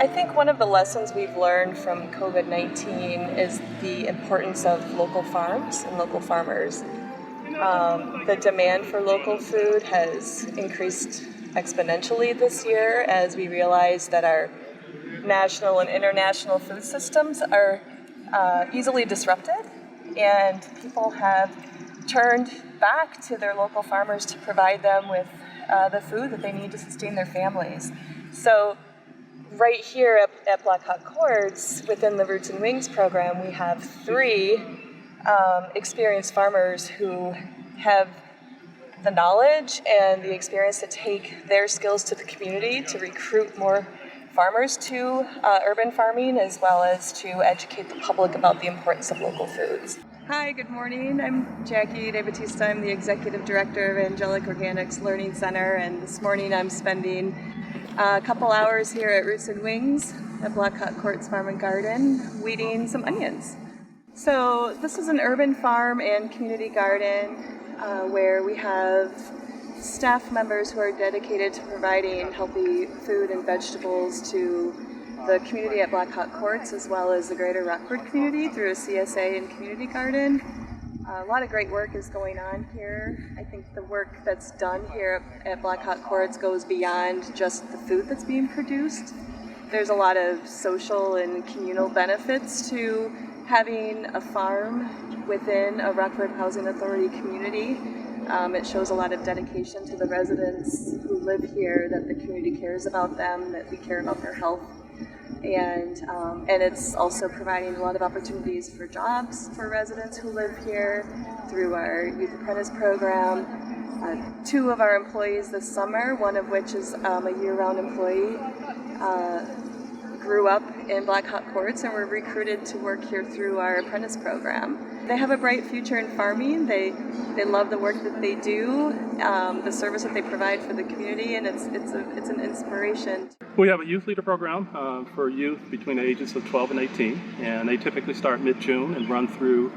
I think one of the lessons we've learned from COVID-19 is the importance of local farms and local farmers. The demand for local food has increased exponentially this year as we realize that our national and international food systems are easily disrupted, and people have turned back to their local farmers to provide them with the food that they need to sustain their families. So right here at Black Hawk Courts, within the Roots and Wings program, we have 3 experienced farmers who have the knowledge and the experience to take their skills to the community to recruit more farmers to urban farming, as well as to educate the public about the importance of local foods. Hi, good morning. I'm Jackie De Batista. I'm the Executive Director of Angelic Organics Learning Center, and this morning I'm spending a couple hours here at Roots and Wings at Black Hawk Courts Farm and Garden weeding some onions. So this is an urban farm and community garden where we have staff members who are dedicated to providing healthy food and vegetables to the community at Black Hawk Courts, as well as the greater Rockford community through a CSA and community garden. A lot of great work is going on here. I think the work that's done here at Black Hawk Courts goes beyond just the food that's being produced. There's a lot of social and communal benefits to having a farm within a Rockford Housing Authority community. It shows a lot of dedication to the residents who live here, that the community cares about them, that we care about their health. And it's also providing a lot of opportunities for jobs for residents who live here through our Youth Apprentice program. 2 of our employees this summer, one of which is a year-round employee, grew up in Black Hawk Courts and were recruited to work here through our apprentice program. They have a bright future in farming. They love the work that they do, the service that they provide for the community, and it's an inspiration. We have a youth leader program for youth between the ages of 12 and 18, and they typically start mid-June and run through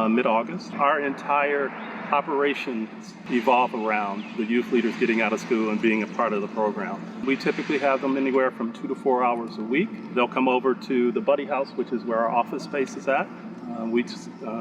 mid-August. Our entire operations evolve around the youth leaders getting out of school and being a part of the program. We typically have them anywhere from 2 to 4 hours a week. They'll come over to the Buddy House, which is where our office space is at. We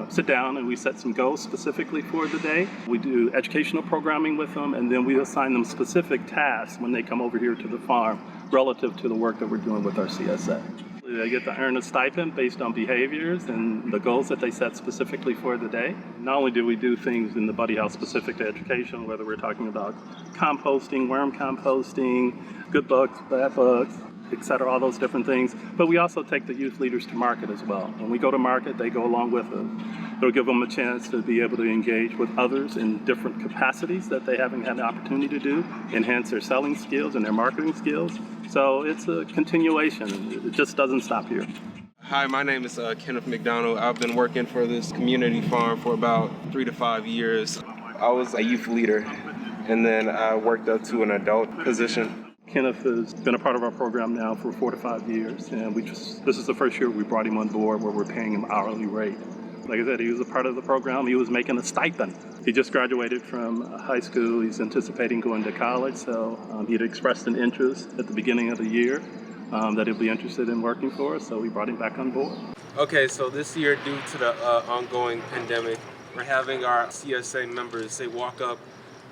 sit down and we set some goals specifically for the day. We do educational programming with them, and then we assign them specific tasks when they come over here to the farm relative to the work that we're doing with our CSA. They get to earn a stipend based on behaviors and the goals that they set specifically for the day. Not only do we do things in the Buddy House specific to education, whether we're talking about composting, worm composting, good bugs, bad bugs, etc., all those different things, but we also take the youth leaders to market as well. When we go to market, they go along with us. It'll give them a chance to be able to engage with others in different capacities that they haven't had the opportunity to do, enhance their selling skills and their marketing skills. So it's a continuation. It just doesn't stop here. Hi, my name is Kenneth McDonald. I've been working for this community farm for about 3 to 5 years. I was a youth leader, and then I worked up to an adult position. Kenneth has been a part of our program now for 4 to 5 years, and this is the first year we brought him on board where we're paying him hourly rate. Like I said, he was a part of the program. He was making a stipend. He just graduated from high school. He's anticipating going to college, so he had expressed an interest at the beginning of the year that he'll be interested in working for us, so we brought him back on board. Okay, so this year, due to the ongoing pandemic, we're having our CSA members, they walk up,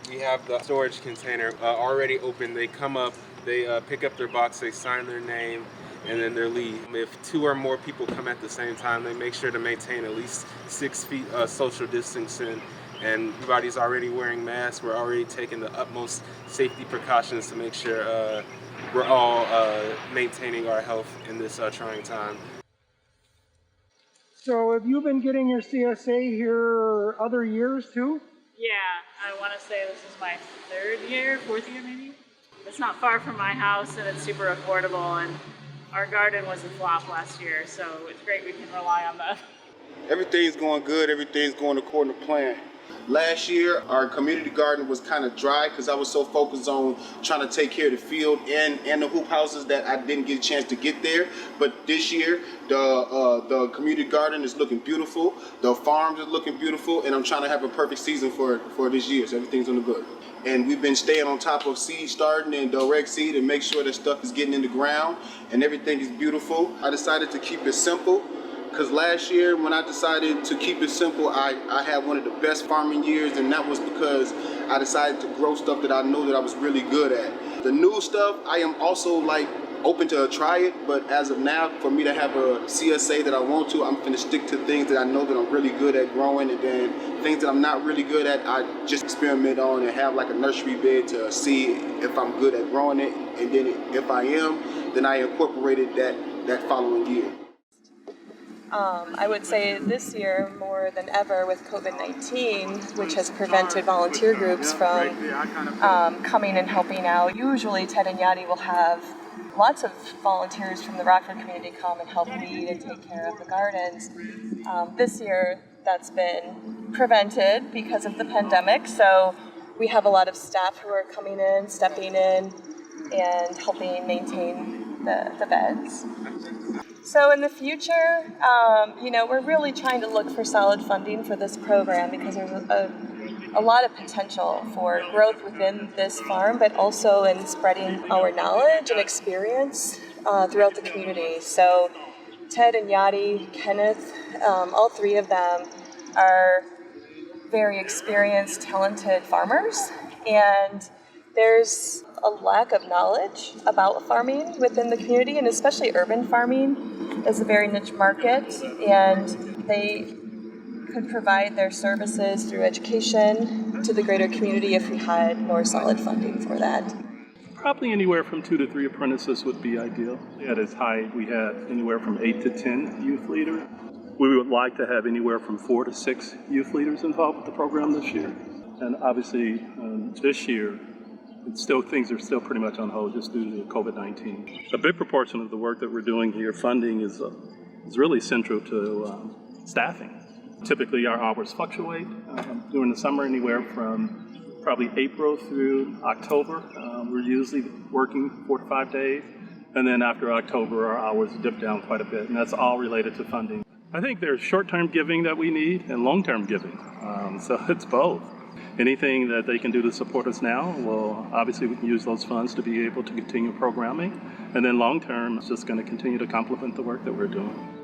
we have the storage container already open. They come up, they pick up their box, they sign their name, and then they leave. If 2 or more people come at the same time, they make sure to maintain at least 6 feet social distancing, and everybody's already wearing masks. We're already taking the utmost safety precautions to make sure we're all maintaining our health in this trying time. So have you been getting your CSA here other years too? Yeah, I want to say this is my 4th year maybe. It's not far from my house and it's super affordable, and our garden was a flop last year, so it's great we can rely on that. Everything's going good, everything's going according to plan. Last year, our community garden was kind of dry because I was so focused on trying to take care of the field and the hoop houses that I didn't get a chance to get there. But this year, the community garden is looking beautiful. The farms is looking beautiful, and I'm trying to have a perfect season for this year. So everything's on the good. And we've been staying on top of seed starting and direct seed and make sure that stuff is getting in the ground and everything is beautiful. I decided to keep it simple. Because last year when I decided to keep it simple, I had one of the best farming years, and that was because I decided to grow stuff that I know that I was really good at. The new stuff, I am also open to try it, but as of now, for me to have a CSA that I want to, I'm gonna stick to things that I know that I'm really good at growing, and then things that I'm not really good at, I just experiment on and have like a nursery bed to see if I'm good at growing it, and then if I am, then I incorporated that following year. I would say this year, more than ever with COVID-19, which has prevented volunteer groups from coming and helping out. Usually Ted and Yadi will have lots of volunteers from the Rockford community come and help weed and take care of the gardens. This year, that's been prevented because of the pandemic, so we have a lot of staff who are coming in, stepping in, and helping maintain the beds. So in the future, we're really trying to look for solid funding for this program because there's a lot of potential for growth within this farm, but also in spreading our knowledge and experience throughout the community. So Ted and Yadi, Kenneth, all three of them are very experienced, talented farmers, and there's a lack of knowledge about farming within the community, and especially urban farming is a very niche market, and they could provide their services through education to the greater community if we had more solid funding for that. Probably anywhere from 2 to 3 apprentices would be ideal. At its height, we had anywhere from 8 to 10 youth leaders. We would like to have anywhere from 4 to 6 youth leaders involved with the program this year. And obviously, this year, things are still pretty much on hold just due to COVID-19. A big proportion of the work that we're doing here, funding, is really central to staffing. Typically, our hours fluctuate during the summer, anywhere from probably April through October. We're usually working 4 to 5 days, and then after October, our hours dip down quite a bit, and that's all related to funding. I think there's short-term giving that we need and long-term giving, so it's both. Anything that they can do to support us now, well, obviously we can use those funds to be able to continue programming. And then long term, it's just going to continue to complement the work that we're doing.